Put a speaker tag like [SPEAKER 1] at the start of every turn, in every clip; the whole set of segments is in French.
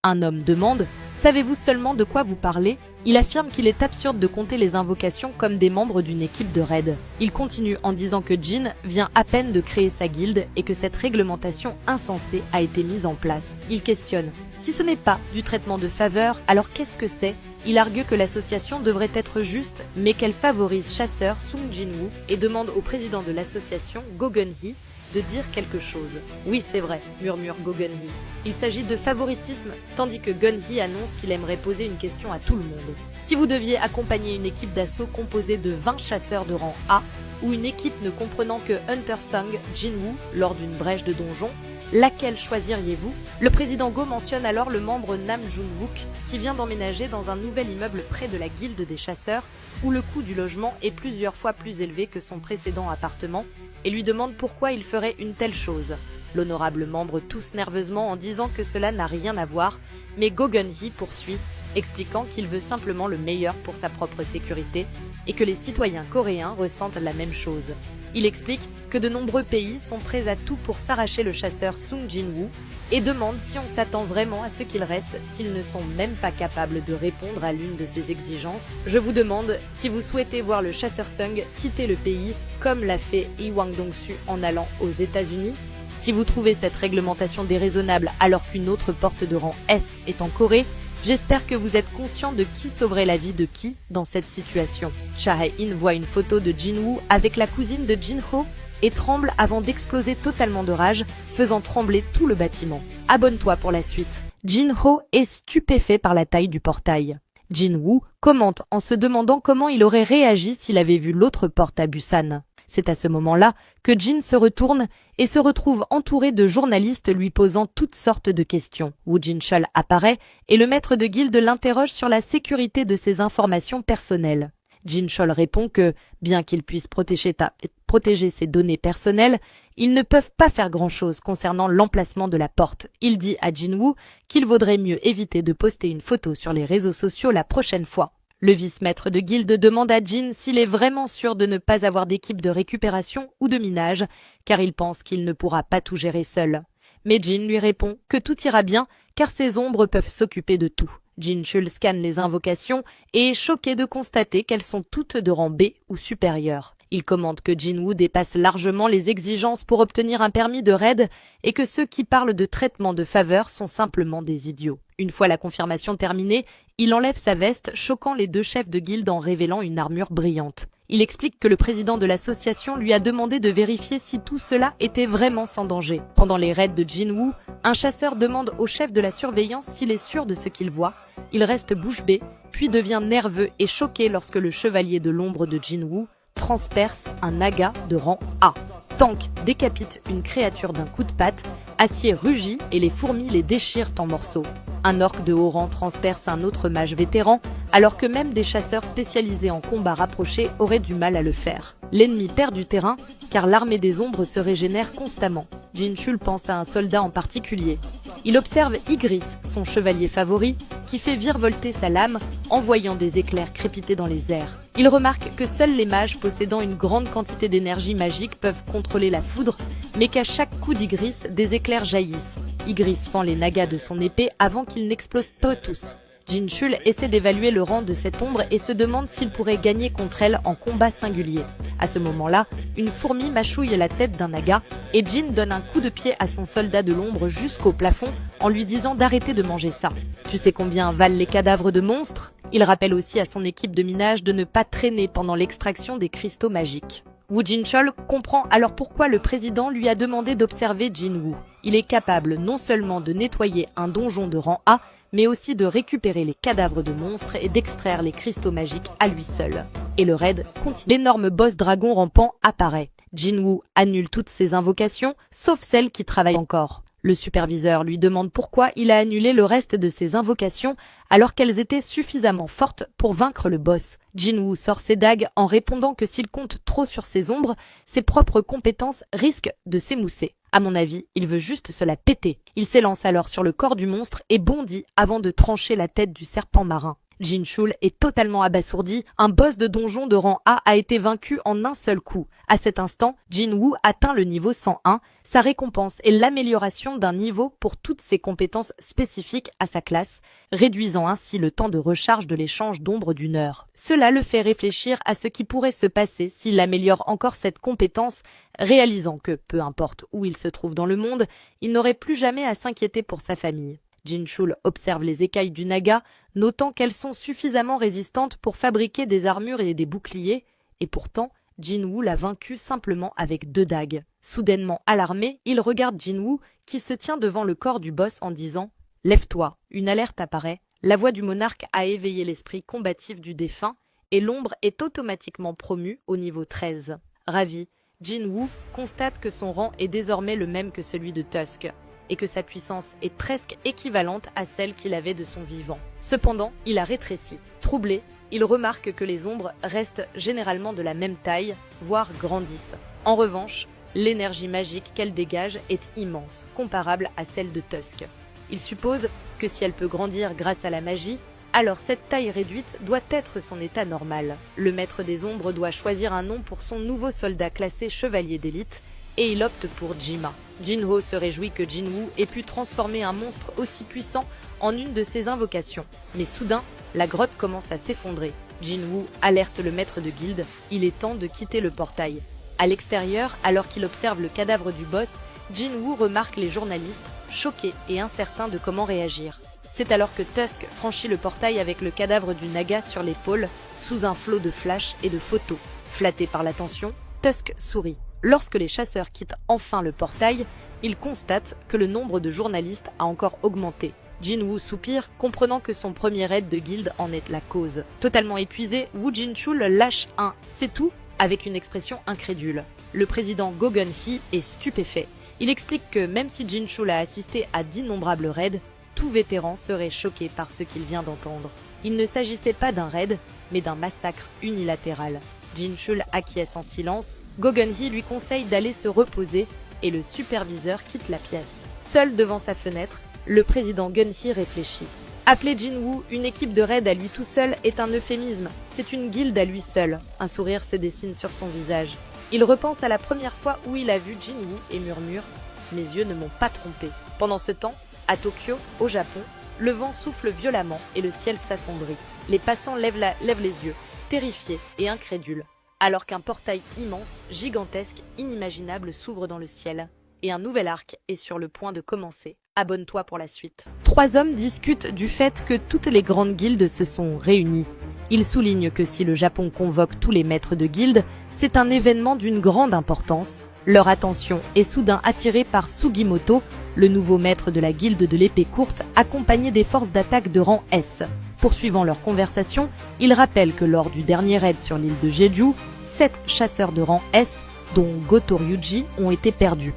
[SPEAKER 1] Un homme demande « Savez-vous seulement de quoi vous parlez ?» Il affirme qu'il est absurde de compter les invocations comme des membres d'une équipe de raid. Il continue en disant que Jin vient à peine de créer sa guilde et que cette réglementation insensée a été mise en place. Il questionne « Si ce n'est pas du traitement de faveur, alors qu'est-ce que c'est ?» Il argue que l'association devrait être juste, mais qu'elle favorise chasseur Sung Jin-woo et demande au président de l'association, Go Gun-hee, de dire quelque chose. « Oui, c'est vrai », murmure Go Gun-hee. Il s'agit de favoritisme, tandis que Gun-hee annonce qu'il aimerait poser une question à tout le monde. Si vous deviez accompagner une équipe d'assaut composée de 20 chasseurs de rang A, ou une équipe ne comprenant que Hunter Sung Jin-woo lors d'une brèche de donjon, laquelle choisiriez-vous? Le président Go mentionne alors le membre Nam Jun-wook qui vient d'emménager dans un nouvel immeuble près de la guilde des chasseurs où le coût du logement est plusieurs fois plus élevé que son précédent appartement et lui demande pourquoi il ferait une telle chose. L'honorable membre tousse nerveusement en disant que cela n'a rien à voir, mais Go Gun-hee poursuit, expliquant qu'il veut simplement le meilleur pour sa propre sécurité et que les citoyens coréens ressentent la même chose. Il explique que de nombreux pays sont prêts à tout pour s'arracher le chasseur Sung Jin-woo et demande si on s'attend vraiment à ce qu'il reste s'ils ne sont même pas capables de répondre à l'une de ces exigences. Je vous demande si vous souhaitez voir le chasseur Sung quitter le pays comme l'a fait Lee Wang-dong-su en allant aux États-Unis. Si vous trouvez cette réglementation déraisonnable alors qu'une autre porte de rang S est en Corée, j'espère que vous êtes conscient de qui sauverait la vie de qui dans cette situation. Cha Hae-in voit une photo de Jin-woo avec la cousine de Jin-ho et tremble avant d'exploser totalement de rage, faisant trembler tout le bâtiment. Abonne-toi pour la suite. Jin-ho est stupéfait par la taille du portail. Jin-woo commente en se demandant comment il aurait réagi s'il avait vu l'autre porte à Busan. C'est à ce moment-là que Jin se retourne et se retrouve entouré de journalistes lui posant toutes sortes de questions. Woo Jin-chul apparaît et le maître de guilde l'interroge sur la sécurité de ses informations personnelles. Jin-chul répond que, bien qu'il puisse protéger ses données personnelles, ils ne peuvent pas faire grand-chose concernant l'emplacement de la porte. Il dit à Jin-woo qu'il vaudrait mieux éviter de poster une photo sur les réseaux sociaux la prochaine fois. Le vice-maître de guilde demande à Jin s'il est vraiment sûr de ne pas avoir d'équipe de récupération ou de minage, car il pense qu'il ne pourra pas tout gérer seul. Mais Jin lui répond que tout ira bien, car ses ombres peuvent s'occuper de tout. Jin-chul scanne les invocations et est choqué de constater qu'elles sont toutes de rang B ou supérieur. Il commente que Jin-woo dépasse largement les exigences pour obtenir un permis de raid et que ceux qui parlent de traitement de faveur sont simplement des idiots. Une fois la confirmation terminée, il enlève sa veste, choquant les deux chefs de guilde en révélant une armure brillante. Il explique que le président de l'association lui a demandé de vérifier si tout cela était vraiment sans danger. Pendant les raids de Jin-woo, un chasseur demande au chef de la surveillance s'il est sûr de ce qu'il voit. Il reste bouche bée, puis devient nerveux et choqué lorsque le chevalier de l'ombre de Jin-woo transperce un naga de rang A. Tank décapite une créature d'un coup de patte, Acier rugit et les fourmis les déchirent en morceaux. Un orc de haut rang transperce un autre mage vétéran, alors que même des chasseurs spécialisés en combat rapproché auraient du mal à le faire. L'ennemi perd du terrain, car l'armée des ombres se régénère constamment. Jin-chul pense à un soldat en particulier. Il observe Ygris, son chevalier favori, qui fait virevolter sa lame, envoyant des éclairs crépiter dans les airs. Il remarque que seuls les mages possédant une grande quantité d'énergie magique peuvent contrôler la foudre, mais qu'à chaque coup d'Ygris, des éclairs jaillissent. Ygris fend les nagas de son épée avant qu'ils n'explosent tous. Jin-chul essaie d'évaluer le rang de cette ombre et se demande s'il pourrait gagner contre elle en combat singulier. À ce moment-là, une fourmi mâchouille la tête d'un naga et Jin donne un coup de pied à son soldat de l'ombre jusqu'au plafond en lui disant d'arrêter de manger ça. Tu sais combien valent les cadavres de monstres? Il rappelle aussi à son équipe de minage de ne pas traîner pendant l'extraction des cristaux magiques. Woo Jin-chul comprend alors pourquoi le président lui a demandé d'observer Jin-woo. Il est capable non seulement de nettoyer un donjon de rang A, mais aussi de récupérer les cadavres de monstres et d'extraire les cristaux magiques à lui seul. Et le raid continue. L'énorme boss dragon rampant apparaît. Jin-woo annule toutes ses invocations, sauf celles qui travaillent encore. Le superviseur lui demande pourquoi il a annulé le reste de ses invocations alors qu'elles étaient suffisamment fortes pour vaincre le boss. Jin-woo sort ses dagues en répondant que s'il compte trop sur ses ombres, ses propres compétences risquent de s'émousser. À mon avis, il veut juste se la péter. Il s'élance alors sur le corps du monstre et bondit avant de trancher la tête du serpent marin. Jinchul est totalement abasourdi, un boss de donjon de rang A a été vaincu en un seul coup. À cet instant, Jinwoo atteint le niveau 101, sa récompense est l'amélioration d'un niveau pour toutes ses compétences spécifiques à sa classe, réduisant ainsi le temps de recharge de l'échange d'ombre d'une heure. Cela le fait réfléchir à ce qui pourrait se passer s'il améliore encore cette compétence, réalisant que, peu importe où il se trouve dans le monde, il n'aurait plus jamais à s'inquiéter pour sa famille. Jinchul observe les écailles du naga, notant qu'elles sont suffisamment résistantes pour fabriquer des armures et des boucliers, et pourtant, Jinwoo l'a vaincu simplement avec 2 dagues. Soudainement alarmé, il regarde Jinwoo qui se tient devant le corps du boss en disant « Lève-toi ». Une alerte apparaît, la voix du monarque a éveillé l'esprit combatif du défunt, et l'ombre est automatiquement promue au niveau 13. Ravi, Jinwoo constate que son rang est désormais le même que celui de Tusk, et que sa puissance est presque équivalente à celle qu'il avait de son vivant. Cependant, il a rétréci. Troublé, il remarque que les ombres restent généralement de la même taille, voire grandissent. En revanche, l'énergie magique qu'elle dégage est immense, comparable à celle de Tusk. Il suppose que si elle peut grandir grâce à la magie, alors cette taille réduite doit être son état normal. Le maître des ombres doit choisir un nom pour son nouveau soldat classé chevalier d'élite, et il opte pour Jima. Jinho se réjouit que Jinwoo ait pu transformer un monstre aussi puissant en une de ses invocations. Mais soudain, la grotte commence à s'effondrer. Jinwoo alerte le maître de guilde, il est temps de quitter le portail. À l'extérieur, alors qu'il observe le cadavre du boss, Jinwoo remarque les journalistes, choqués et incertains de comment réagir. C'est alors que Tusk franchit le portail avec le cadavre du naga sur l'épaule, sous un flot de flashs et de photos. Flatté par l'attention, Tusk sourit. Lorsque les chasseurs quittent enfin le portail, ils constatent que le nombre de journalistes a encore augmenté. Jinwoo soupire, comprenant que son premier raid de guilde en est la cause. Totalement épuisé, Woo Jinchul lâche un « c'est tout » avec une expression incrédule. Le président Go Gun-hee est stupéfait. Il explique que même si Jinchul a assisté à d'innombrables raids, tout vétéran serait choqué par ce qu'il vient d'entendre. Il ne s'agissait pas d'un raid, mais d'un massacre unilatéral. Jinchul acquiesce en silence, Go Gun-hee lui conseille d'aller se reposer et le superviseur quitte la pièce. Seul devant sa fenêtre, le président Gun-hee réfléchit. Appeler Jinwoo une équipe de raid à lui tout seul est un euphémisme, c'est une guilde à lui seul. Un sourire se dessine sur son visage. Il repense à la première fois où il a vu Jinwoo et murmure « Mes yeux ne m'ont pas trompé ». Pendant ce temps, à Tokyo, au Japon, le vent souffle violemment et le ciel s'assombrit. Les passants lèvent les yeux, terrifiés et incrédules, alors qu'un portail immense, gigantesque, inimaginable s'ouvre dans le ciel, et un nouvel arc est sur le point de commencer. Abonne-toi pour la suite. 3 hommes discutent du fait que toutes les grandes guildes se sont réunies. Ils soulignent que si le Japon convoque tous les maîtres de guilde, c'est un événement d'une grande importance. Leur attention est soudain attirée par Sugimoto, le nouveau maître de la guilde de l'épée courte, accompagné des forces d'attaque de rang S. Poursuivant leur conversation, ils rappellent que lors du dernier raid sur l'île de Jeju, 7 chasseurs de rang S, dont Goto Ryuji, ont été perdus.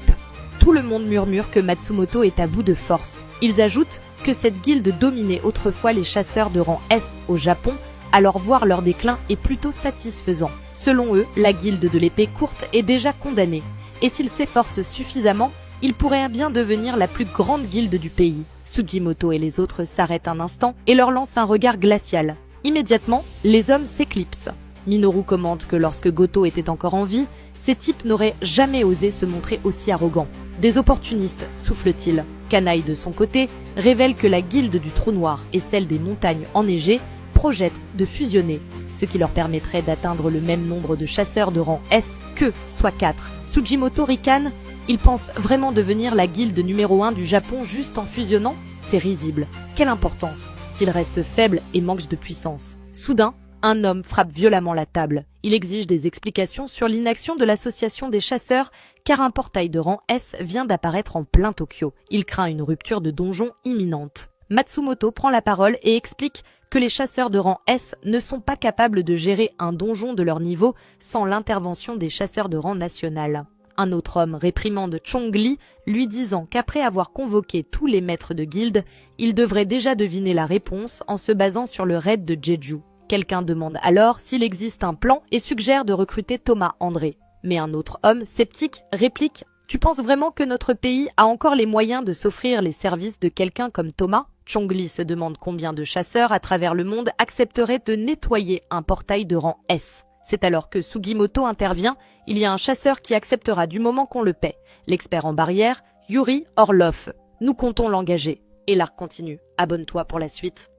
[SPEAKER 1] Tout le monde murmure que Matsumoto est à bout de force. Ils ajoutent que cette guilde dominait autrefois les chasseurs de rang S au Japon, alors voir leur déclin est plutôt satisfaisant. Selon eux, la guilde de l'épée courte est déjà condamnée, et s'ils s'efforcent suffisamment, ils pourraient bien devenir la plus grande guilde du pays. Sugimoto et les autres s'arrêtent un instant et leur lancent un regard glacial. Immédiatement, les hommes s'éclipsent. Minoru commente que lorsque Goto était encore en vie, ces types n'auraient jamais osé se montrer aussi arrogants. Des opportunistes, souffle-t-il. Kanai, de son côté, révèle que la guilde du Trou Noir et celle des montagnes enneigées projettent de fusionner, ce qui leur permettrait d'atteindre le même nombre de chasseurs de rang S qu'eux, soit 4. Sugimoto ricane. Il pense vraiment devenir la guilde numéro 1 du Japon juste en fusionnant? C'est risible. Quelle importance, s'il reste faible et manque de puissance. Soudain, un homme frappe violemment la table. Il exige des explications sur l'inaction de l'association des chasseurs, car un portail de rang S vient d'apparaître en plein Tokyo. Il craint une rupture de donjon imminente. Matsumoto prend la parole et explique que les chasseurs de rang S ne sont pas capables de gérer un donjon de leur niveau sans l'intervention des chasseurs de rang national. Un autre homme réprimande Chongli, lui disant qu'après avoir convoqué tous les maîtres de guilde, il devrait déjà deviner la réponse en se basant sur le raid de Jeju. Quelqu'un demande alors s'il existe un plan et suggère de recruter Thomas André. Mais un autre homme, sceptique, réplique « Tu penses vraiment que notre pays a encore les moyens de s'offrir les services de quelqu'un comme Thomas ?» Chongli se demande combien de chasseurs à travers le monde accepteraient de nettoyer un portail de rang S. C'est alors que Sugimoto intervient, il y a un chasseur qui acceptera du moment qu'on le paie. L'expert en barrière, Yuri Orlov. Nous comptons l'engager. Et l'arc continue. Abonne-toi pour la suite.